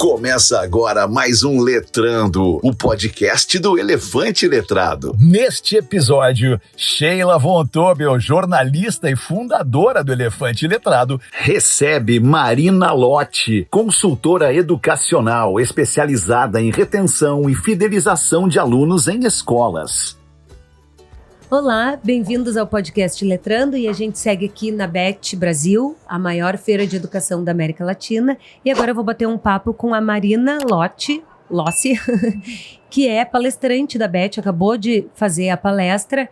Começa agora mais um Letrando, o podcast do Elefante Letrado. Neste episódio, Sheila Von Tobel, jornalista e fundadora do Elefante Letrado, recebe Marina Lotti, consultora educacional especializada em retenção e fidelização de alunos em escolas. Olá, bem-vindos ao podcast Letrando, e a gente segue aqui na BET Brasil, a maior feira de educação da América Latina, e agora eu vou bater um papo com a Marina Lossi, que é palestrante da BET, acabou de fazer a palestra.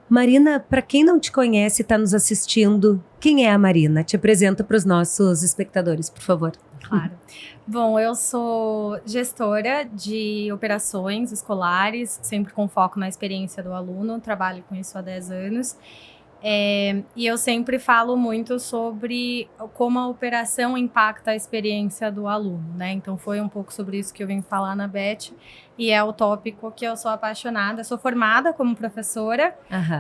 Marina, para quem não te conhece e está nos assistindo, quem é a Marina? Te apresenta para os nossos espectadores, por favor. Claro. Bom, eu sou gestora de operações escolares, sempre com foco na experiência do aluno, trabalho com isso há 10 anos. E eu sempre falo muito sobre como a operação impacta a experiência do aluno, né? Então foi um pouco sobre isso que eu vim falar na BET, e é o tópico que eu sou apaixonada. Sou formada como professora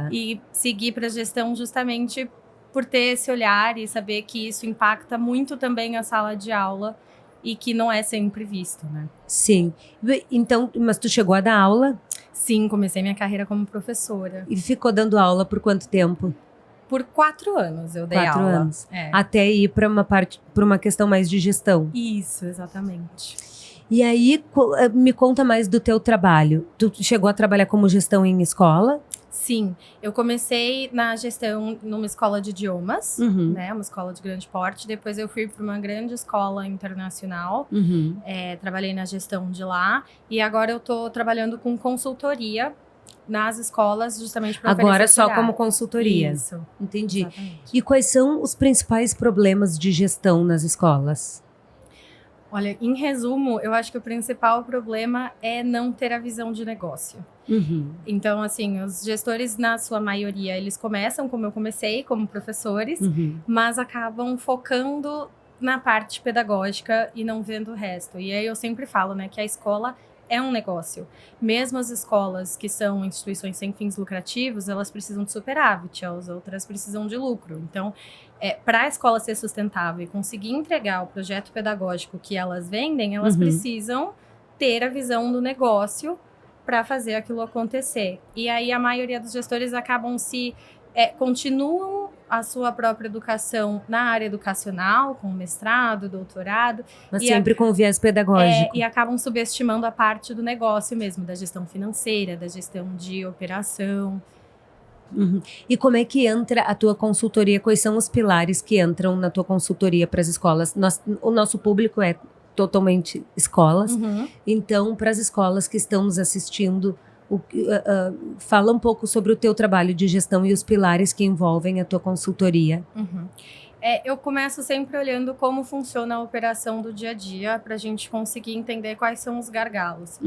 e segui para gestão justamente por ter esse olhar e saber que isso impacta muito também a sala de aula e que não é sempre visto, né? Sim. Então, mas tu chegou a dar aula? Sim, comecei minha carreira como professora. E ficou dando aula por quanto tempo? Por 4 anos eu dei 4 aula. anos. Até ir para uma questão mais de gestão. Isso, exatamente. E aí, me conta mais do teu trabalho. Tu chegou a trabalhar como gestão em escola? Sim, eu comecei na gestão numa escola de idiomas, né, uma escola de grande porte. Depois eu fui para uma grande escola internacional, trabalhei na gestão de lá. E agora eu estou trabalhando com consultoria nas escolas, justamente para oferecer agora só olhar. Como consultoria. Isso. Entendi. Exatamente. E quais são os principais problemas de gestão nas escolas? Olha, em resumo, eu acho que o principal problema é não ter a visão de negócio. Então, assim, os gestores, na sua maioria, eles começam como eu comecei, como professores, mas acabam focando na parte pedagógica e não vendo o resto. E aí eu sempre falo, né, que a escola é um negócio. Mesmo as escolas que são instituições sem fins lucrativos, elas precisam de superávit, as outras precisam de lucro. Então, para a escola ser sustentável e conseguir entregar o projeto pedagógico que elas vendem, elas precisam ter a visão do negócio para fazer aquilo acontecer. E aí a maioria dos gestores acabam continuam a sua própria educação na área educacional, com mestrado, doutorado. Mas sempre com viés pedagógico. E acabam subestimando a parte do negócio mesmo, da gestão financeira, da gestão de operação. E como é que entra a tua consultoria? Quais são os pilares que entram na tua consultoria para as escolas? O nosso público é totalmente escolas. Então, para as escolas que estão nos assistindo, fala um pouco sobre o teu trabalho de gestão e os pilares que envolvem a tua consultoria. Eu começo sempre olhando como funciona a operação do dia a dia para a gente conseguir entender quais são os gargalos.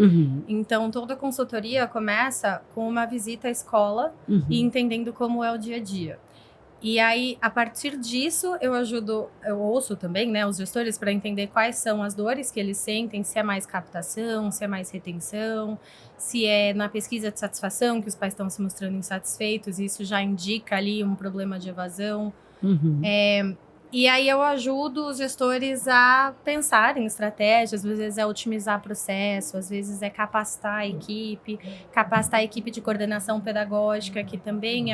Então, toda consultoria começa com uma visita à escola e entendendo como é o dia a dia. E aí, a partir disso, eu ouço também, né, os gestores para entender quais são as dores que eles sentem, se é mais captação, se é mais retenção, se é na pesquisa de satisfação que os pais estão se mostrando insatisfeitos, e isso já indica ali um problema de evasão. E aí eu ajudo os gestores a pensar em estratégias, às vezes é otimizar processo, às vezes é capacitar a equipe de coordenação pedagógica, que também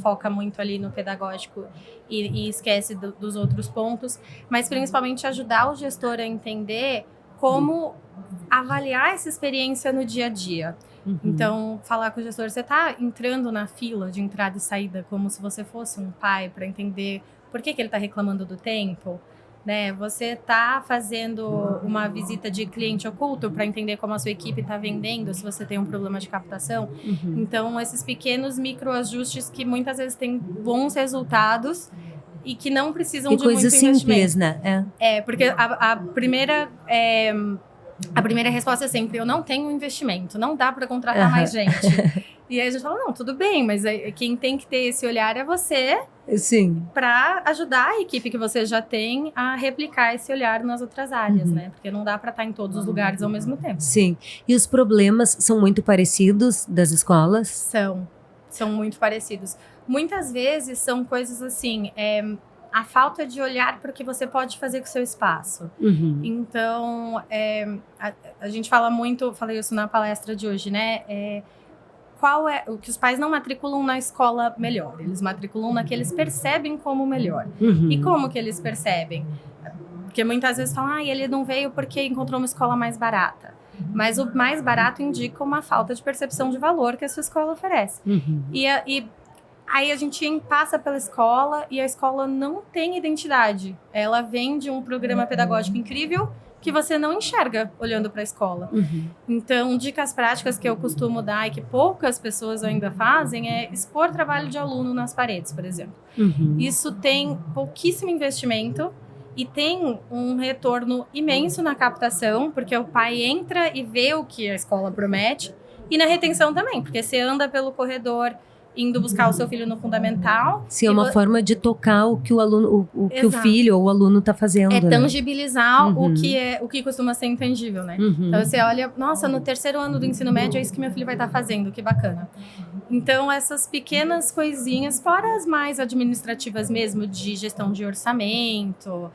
foca muito ali no pedagógico e esquece dos outros pontos, mas principalmente ajudar o gestor a entender como avaliar essa experiência no dia a dia. Então, falar com o gestor, você está entrando na fila de entrada e saída como se você fosse um pai, para entender por que ele está reclamando do tempo, né? Você está fazendo uma visita de cliente oculto para entender como a sua equipe está vendendo, se você tem um problema de captação. Então, esses pequenos microajustes que muitas vezes têm bons resultados e que não precisam de muito investimento. Coisa simples, né? Porque a primeira resposta é sempre: eu não tenho investimento, não dá para contratar mais gente. E aí a gente fala: não, tudo bem, mas quem tem que ter esse olhar é você. Sim. Para ajudar a equipe que você já tem a replicar esse olhar nas outras áreas, né? Porque não dá para estar em todos os lugares ao mesmo tempo. Sim. E os problemas são muito parecidos das escolas? São muito parecidos. Muitas vezes são coisas assim, a falta de olhar para o que você pode fazer com o seu espaço. Então, a gente fala muito, falei isso na palestra de hoje, né? Qual é o que os pais não matriculam na escola melhor? Eles matriculam na que eles percebem como melhor. E como que eles percebem? Porque muitas vezes falam, ele não veio porque encontrou uma escola mais barata. Mas o mais barato indica uma falta de percepção de valor que a sua escola oferece. E aí a gente passa pela escola e a escola não tem identidade. Ela vem de um programa pedagógico incrível que você não enxerga olhando para a escola. Então, dicas práticas que eu costumo dar e que poucas pessoas ainda fazem é expor trabalho de aluno nas paredes, por exemplo. Isso tem pouquíssimo investimento e tem um retorno imenso na captação, porque o pai entra e vê o que a escola promete, e na retenção também, porque você anda pelo corredor indo buscar o seu filho no fundamental. Sim, é uma forma de tocar o que o aluno, o que o filho ou o aluno está fazendo. É tangibilizar o que costuma ser intangível, né? Então você olha, nossa, no 3º ano do ensino médio é isso que meu filho vai estar fazendo, que bacana. Então essas pequenas coisinhas, fora as mais administrativas mesmo, de gestão de orçamento,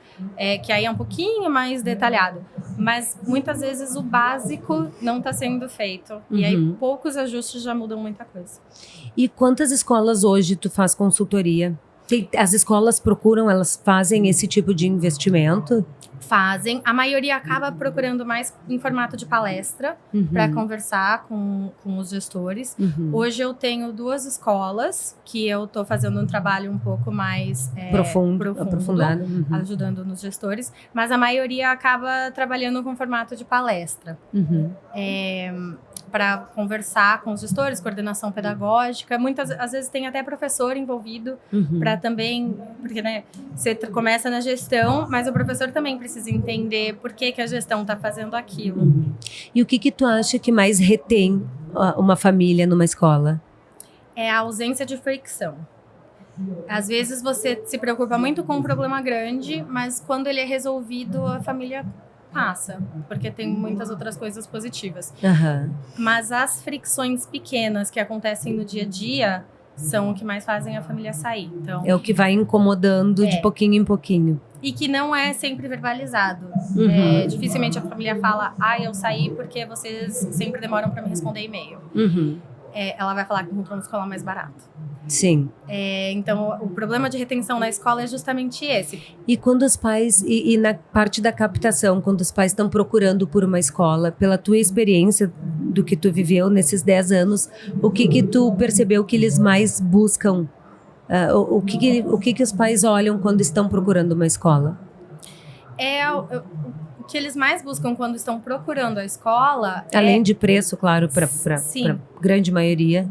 que aí é um pouquinho mais detalhado, mas muitas vezes o básico não está sendo feito. E aí poucos ajustes já mudam muita coisa. E quantas escolas hoje tu faz consultoria? As escolas procuram, elas fazem esse tipo de investimento? Fazem. A maioria acaba procurando mais em formato de palestra para conversar com os gestores. Hoje eu tenho 2 escolas que eu estou fazendo um trabalho um pouco mais aprofundado, ajudando nos gestores, mas a maioria acaba trabalhando com formato de palestra. Para conversar com os gestores, coordenação pedagógica. Às vezes tem até professor envolvido para também, porque né, você começa na gestão, mas o professor também precisa entender por que a gestão está fazendo aquilo. E o que tu acha que mais retém uma família numa escola? É a ausência de fricção. Às vezes você se preocupa muito com um problema grande, mas quando ele é resolvido, a família passa, porque tem muitas outras coisas positivas. Mas as fricções pequenas que acontecem no dia a dia são o que mais fazem a família sair. Então, é o que vai incomodando de pouquinho em pouquinho. E que não é sempre verbalizado. Dificilmente a família fala, eu saí porque vocês sempre demoram para me responder e-mail. Ela vai falar que encontrou uma escola mais barata. Sim. Então, o problema de retenção na escola é justamente esse. E quando os pais, e na parte da captação, quando os pais estão procurando por uma escola, pela tua experiência do que tu viveu nesses 10 anos, o que tu percebeu que eles mais buscam? O que os pais olham quando estão procurando uma escola? O que eles mais buscam quando estão procurando a escola... Além de preço, claro, para grande maioria.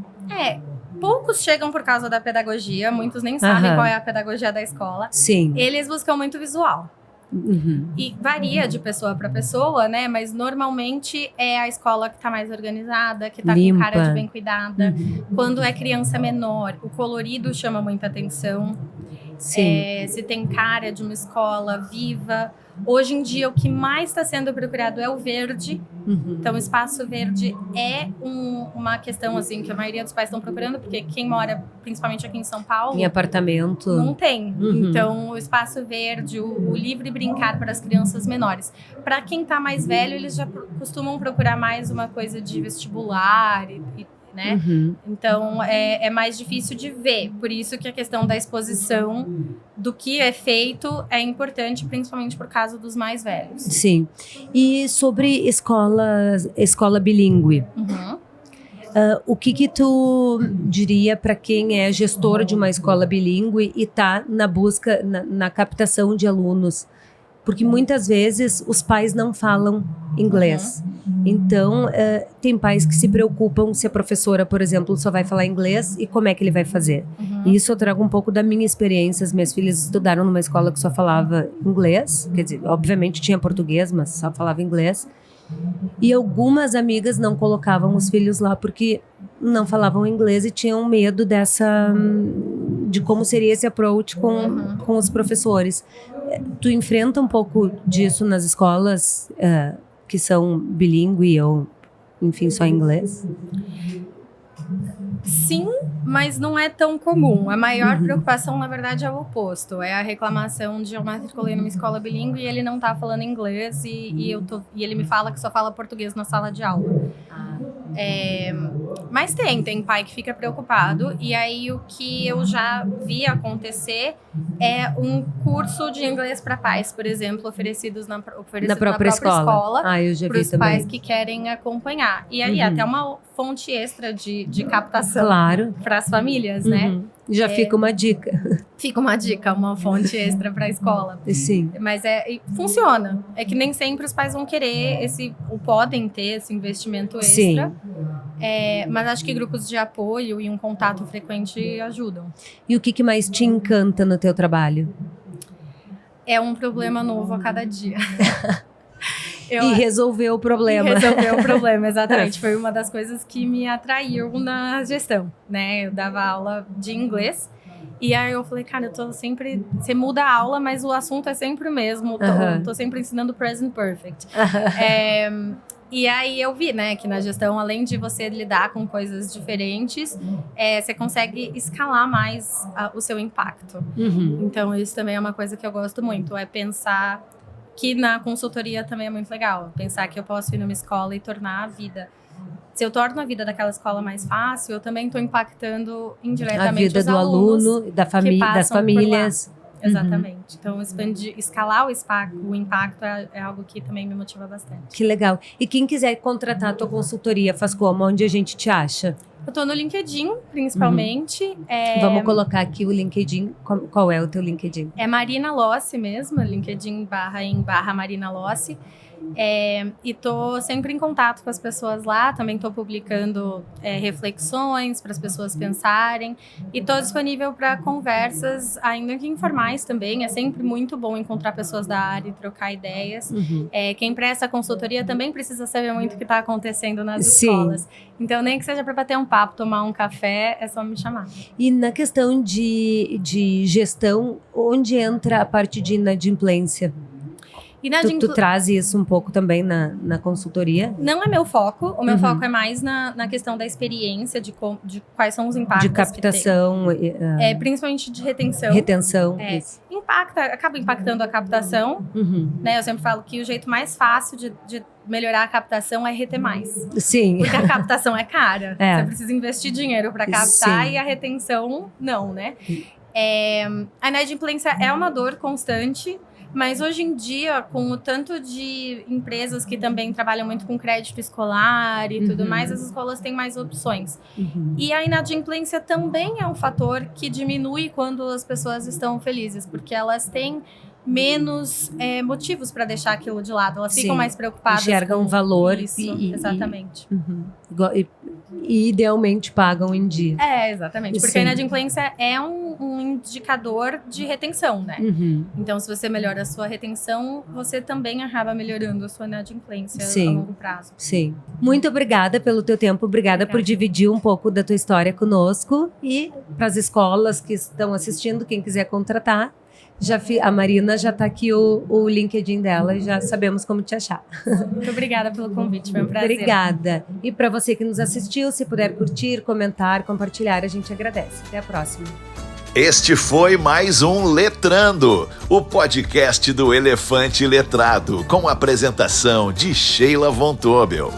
Poucos chegam por causa da pedagogia, muitos nem sabem qual é a pedagogia da escola. Sim. Eles buscam muito visual. E varia de pessoa para pessoa, né? Mas normalmente é a escola que tá mais organizada, que tá com cara de bem cuidada. Quando é criança menor, o colorido chama muita atenção. Sim. Se tem cara de uma escola viva. Hoje em dia, o que mais está sendo procurado é o verde. Então, o espaço verde é uma questão assim que a maioria dos pais estão procurando, porque quem mora, principalmente aqui em São Paulo... Em apartamento. Não tem. Então, o espaço verde, o livre brincar para as crianças menores. Para quem está mais velho, eles já costumam procurar mais uma coisa de vestibular né? Então, é mais difícil de ver. Por isso que a questão da exposição do que é feito é importante, principalmente por causa dos mais velhos. Sim. E sobre escola bilíngue? O que tu diria para quem é gestor de uma escola bilíngue e está na busca, na captação de alunos? Porque muitas vezes os pais não falam inglês. Então, tem pais que se preocupam se a professora, por exemplo, só vai falar inglês e como é que ele vai fazer. E isso eu trago um pouco da minha experiência. As minhas filhas estudaram numa escola que só falava inglês. Quer dizer, obviamente tinha português, mas só falava inglês. E algumas amigas não colocavam os filhos lá porque não falavam inglês e tinham medo de como seria esse approach com os professores. Tu enfrenta um pouco disso nas escolas que são bilíngue ou, enfim, só inglês? Sim, mas não é tão comum. A maior preocupação, na verdade, é o oposto. É a reclamação de eu matriculei numa escola bilíngue e ele não tá falando inglês e ele me fala que só fala português na sala de aula. Mas tem pai que fica preocupado. E aí o que eu já vi acontecer é um curso de inglês para pais, por exemplo, oferecido na própria escola. Eu já vi também. Para os pais que querem acompanhar. E aí até uma fonte extra de captação para as famílias, né? Já fica uma dica. Fica uma dica, uma fonte extra para a escola. Sim. Mas funciona. É que nem sempre os pais vão querer ou podem ter esse investimento extra. Sim. Mas acho que grupos de apoio e um contato frequente ajudam. E o que mais te encanta no teu trabalho? É um problema novo a cada dia. E resolver o problema. Resolver o problema, exatamente. Foi uma das coisas que me atraiu na gestão, né? Eu dava aula de inglês e aí eu falei, cara, eu tô sempre... Você muda a aula, mas o assunto é sempre o mesmo. Tô sempre ensinando present perfect. E aí eu vi, né, que na gestão, além de você lidar com coisas diferentes, você consegue escalar mais o seu impacto. Então isso também é uma coisa que eu gosto muito, é pensar que na consultoria também é muito legal. Pensar que eu posso ir numa escola e tornar a vida... Se eu torno a vida daquela escola mais fácil, eu também estou impactando indiretamente a vida do aluno, das famílias. Exatamente. Então, escalar o impacto é algo que também me motiva bastante. Que legal. E quem quiser contratar a tua consultoria, faz como? Onde a gente te acha? Eu tô no LinkedIn, principalmente. Vamos colocar aqui o LinkedIn. Qual é o teu LinkedIn? É Marina Lossi mesmo, LinkedIn / Marina Lossi. E tô sempre em contato com as pessoas lá, também tô publicando reflexões para as pessoas pensarem e tô disponível para conversas, ainda que informais também. É sempre muito bom encontrar pessoas da área e trocar ideias. Quem presta consultoria também precisa saber muito o que está acontecendo nas escolas. Então, nem que seja para bater um papo, tomar um café, é só me chamar. E na questão de gestão, onde entra a parte de inadimplência? Tu traz isso um pouco também na consultoria? Não é meu foco. O meu foco é mais na questão da experiência, de quais são os impactos. De captação. Principalmente de retenção. Retenção. Acaba impactando a captação. Né? Eu sempre falo que o jeito mais fácil de melhorar a captação é reter mais. Sim. Porque a captação é cara. Você precisa investir dinheiro para captar e a retenção não, né? A inadimplência é uma dor constante. Mas hoje em dia, com o tanto de empresas que também trabalham muito com crédito escolar e tudo mais, as escolas têm mais opções. E a inadimplência também é um fator que diminui quando as pessoas estão felizes, porque elas têm menos motivos para deixar aquilo de lado. Elas ficam mais preocupadas. Enxergam um valor. Isso, exatamente. E idealmente pagam em dia. Exatamente. Porque a inadimplência é um indicador de retenção, né? Então, se você melhora a sua retenção, você também acaba melhorando a sua inadimplência a longo prazo. Sim. Muito obrigada pelo teu tempo. Obrigada por dividir um pouco da tua história conosco. E para as escolas que estão assistindo, quem quiser contratar, a Marina já está aqui o LinkedIn dela e já sabemos como te achar. Muito obrigada pelo convite, foi um prazer. Obrigada. E para você que nos assistiu, se puder curtir, comentar, compartilhar, a gente agradece. Até a próxima. Este foi mais um Letrando, o podcast do Elefante Letrado, com a apresentação de Sheila Von Tobel.